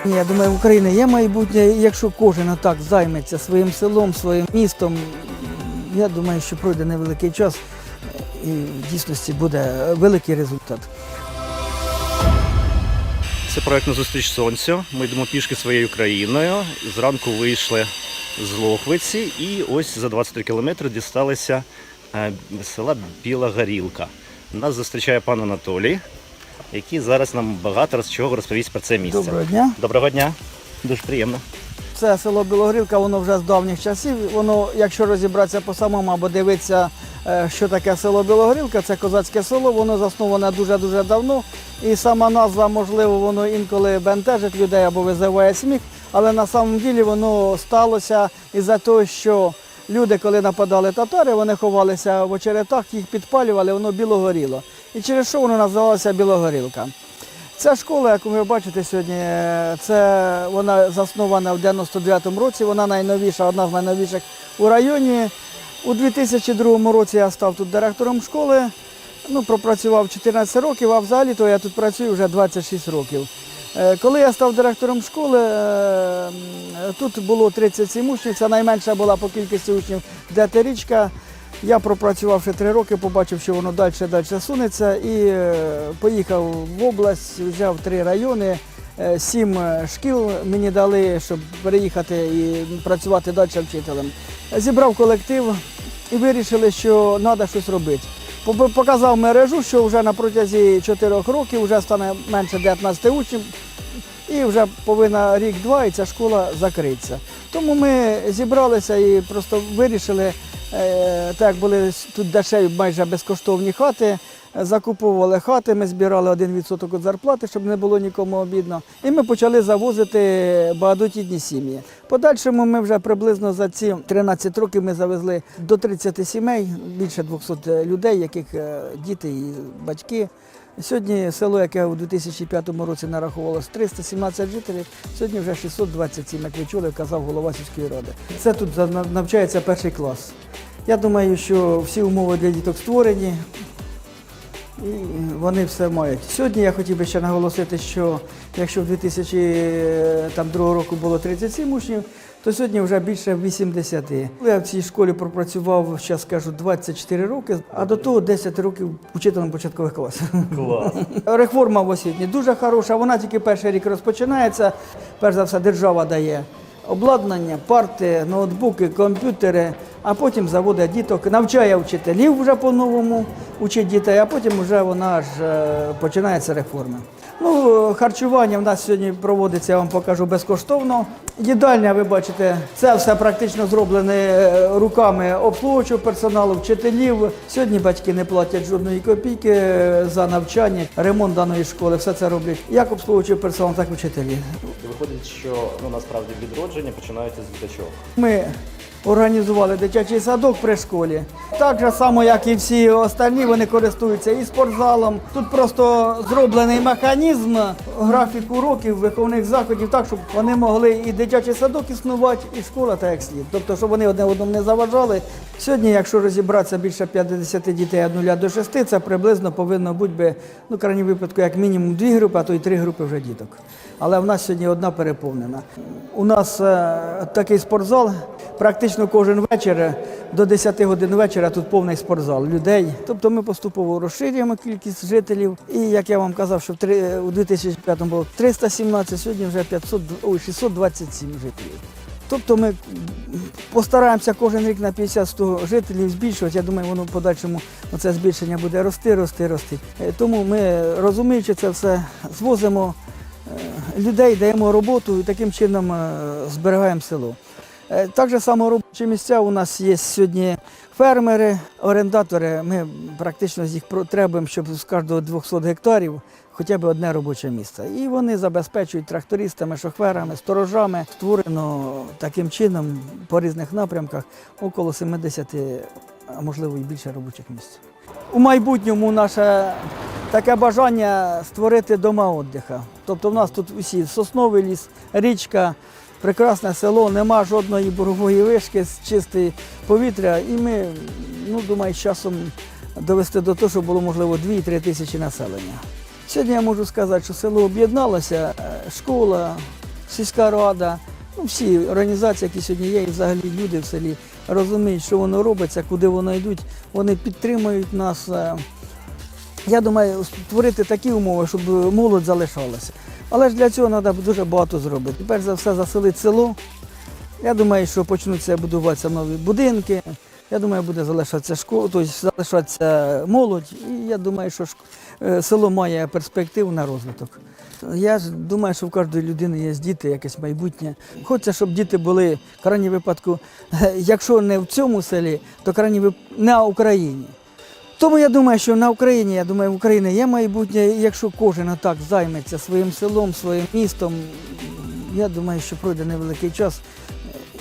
Я думаю, в Україні є майбутнє, і якщо кожен так займеться своїм селом, своїм містом, я думаю, що пройде невеликий час і в дійсності буде великий результат. Це проект «Назустріч сонцю». Ми йдемо пішки своєю країною. Зранку вийшли з Лохвиці і ось за 23 кілометри дісталися села Біла Горілка. Нас зустрічає пан Анатолій, який зараз нам багато чого розповість про це місце. Доброго дня. Доброго дня. Дуже приємно. Це село Білогорілка, воно вже з давніх часів. Воно, якщо розібратися по самому або дивитися, що таке село Білогорілка, це козацьке село, воно засноване дуже-дуже давно. І сама назва, можливо, воно інколи бентежить людей або визиває сміх, але на самом ділі воно сталося із-за того, що люди, коли нападали татари, вони ховалися в очеретах, їх підпалювали, воно білогоріло. І через що воно називалося Білогорілка. Ця школа, яку ви бачите сьогодні, вона заснована в 99-му році, вона найновіша, одна з найновіших у районі. У 2002 році я став тут директором школи, пропрацював 14 років, а взагалі-то я тут працюю вже 26 років. Коли я став директором школи, тут було 37 учнів, це найменша була по кількості учнів Детерічка. Я пропрацювавши 3 роки, побачив, що воно далі сунеться і поїхав в область, взяв 3 райони, 7 шкіл мені дали, щоб переїхати і працювати далі вчителем. Зібрав колектив і вирішили, що треба щось робити. Показав мережу, що вже на протязі 4 років вже стане менше 19 учнів і вже повинна рік-два і ця школа закриться. Тому ми зібралися і просто вирішили, так як були тут дешеві майже безкоштовні хати, закуповували хати, ми збирали 1% від зарплати, щоб не було нікому обідно. І ми почали завозити багатодітні сім'ї. Подальшому ми вже приблизно за ці 13 років ми завезли до 30 сімей, більше 200 людей, яких діти і батьки. Сьогодні село, яке у 2005 році нараховувалося 317 жителів, сьогодні вже 627, як ви чули, казав голова сільської ради. Це тут навчається 1 клас. Я думаю, що всі умови для діток створені і вони все мають. Сьогодні я хотів би ще наголосити, що якщо в 2002 року було 37 учнів, то сьогодні вже більше 80. Я в цій школі пропрацював, зараз скажу, 24 роки, а до того 10 років учителем початкових класів. Клас. Реформа в освіті дуже хороша, вона тільки перший рік розпочинається. Перш за все, держава дає обладнання, парти, ноутбуки, комп'ютери, а потім заводить діток, навчає вчителів вже по-новому, учить дітей, а потім вже вона ж починається реформа. Харчування в нас сьогодні проводиться, я вам покажу, безкоштовно. Їдальня, ви бачите, це все практично зроблене руками обслуговуючого персоналу, вчителів. Сьогодні батьки не платять жодної копійки за навчання, ремонт даної школи, все це роблять як обслуговуючий персонал, так і вчителі. Виходить, що насправді відродження починається з діточок. Ми організували дитячий садок при школі. Так же само, як і всі остальні, вони користуються і спортзалом. Тут просто зроблений механізм, графік уроків, виховних заходів, так, щоб вони могли і дитячий садок існувати, і школа так як слід. Тобто, щоб вони одне одному не заважали. Сьогодні, якщо розібратися, більше 50 дітей від 0 до 6, це приблизно повинно бути, в крайньому випадку, як мінімум 2 групи, а то й 3 групи вже діток. Але в нас сьогодні одна переповнена. У нас такий спортзал, практично кожен вечір, до 10 годин вечора тут повний спортзал людей. Тобто ми поступово розширюємо кількість жителів. І, як я вам казав, що у 2005 було 317, сьогодні вже 627 жителів. Тобто ми постараємося кожен рік на 50-100 жителів збільшувати. Я думаю, воно в подальшому це збільшення буде рости. Тому ми, розуміючи це все, звозимо людей, даємо роботу і таким чином зберігаємо село. Так же само робочі місця у нас є сьогодні фермери, орендатори. Ми практично з їх потребуємо, щоб з кожного 200 гектарів хоча б одне робоче місце. І вони забезпечують трактористами, шоферами, сторожами. Створено таким чином по різних напрямках около 70, а можливо і більше робочих місць. У майбутньому наше таке бажання створити дома відпочинку. Тобто в нас тут усі сосновий ліс, річка, прекрасне село, нема жодної бургової вишки, чисте повітря. І ми, думаю, з часом довести до того, щоб було, можливо, 2-3 тисячі населення. Сьогодні я можу сказати, що село об'єдналося, школа, сільська рада, ну, всі організації, які сьогодні є, і взагалі люди в селі розуміють, що воно робиться, куди воно йдуть, вони підтримують нас. Я думаю, створити такі умови, щоб молодь залишалася. Але ж для цього треба дуже багато зробити. Перш за все заселити село. Я думаю, що почнуться будуватися нові будинки. Я думаю, буде залишатися школа, тобто залишатися молодь. І я думаю, що село має перспективу на розвиток. Я ж думаю, що в кожної людини є діти, якесь майбутнє. Хочеться, щоб діти були, в крайній випадку, якщо не в цьому селі, то на Україні. Тому я думаю, що на Україні, в Україні є майбутнє, і якщо кожен так займеться своїм селом, своїм містом, я думаю, що пройде невеликий час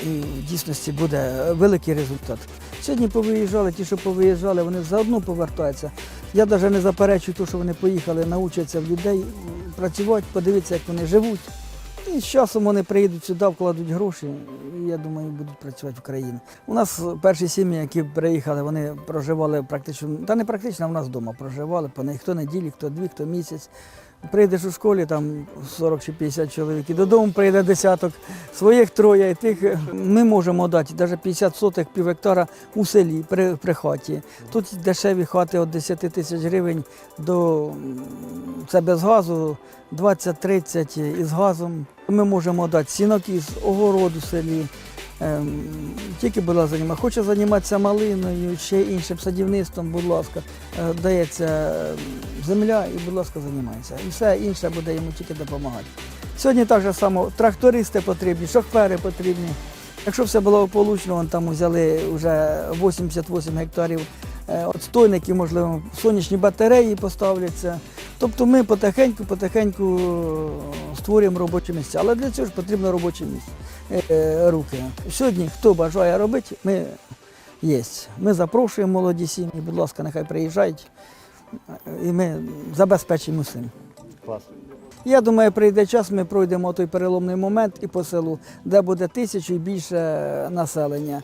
і в дійсності буде великий результат. Сьогодні повиїжджали, ті, що повиїжджали, вони заодно повертаються. Я навіть не заперечую те, що вони поїхали, навчаться в людей працювати, подивитися, як вони живуть. І з часом вони приїдуть сюди, вкладуть гроші, і я думаю, будуть працювати в країні. У нас перші сім'ї, які приїхали, вони проживали практично, та не практично, а в нас вдома проживали, по них хто неділі, хто дві, хто місяць. Прийдеш у школі, там 40 чи 50 чоловік, і додому прийде десяток, своїх троє, і тих ми можемо дати навіть 50 сотих, пів гектара у селі, при хаті. Тут дешеві хати від 10 тисяч гривень це без газу, 20-30 із газом. Ми можемо дати сінок із огороду в селі. Тільки, будь ласка, хоче займатися малиною, ще іншим садівництвом, будь ласка, дається земля і, будь ласка, займається. І все інше буде йому тільки допомагати. Сьогодні так само трактористи потрібні, шофери потрібні. Якщо все було благополучно, вон там взяли вже 88 гектарів отстойників, можливо, сонячні батареї поставляться. Тобто ми потихеньку створюємо робочі місця. Але для цього ж потрібно робочі місця, руки. Сьогодні, хто бажає робити, ми є. Ми запрошуємо молоді сім'ї, будь ласка, нехай приїжджають, і ми забезпечимо усім. Клас. Я думаю, прийде час, ми пройдемо той переломний момент і по селу, де буде 1000 і більше населення.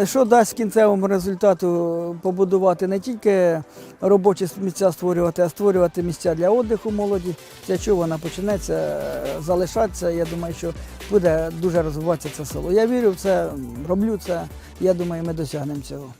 Що дасть кінцевому результату побудувати не тільки робочі місця створювати, а створювати місця для відпочинку молоді, для чого вона почнеться залишатися. Я думаю, що буде дуже розвиватися це село. Я вірю в це, роблю це, я думаю, ми досягнемо цього.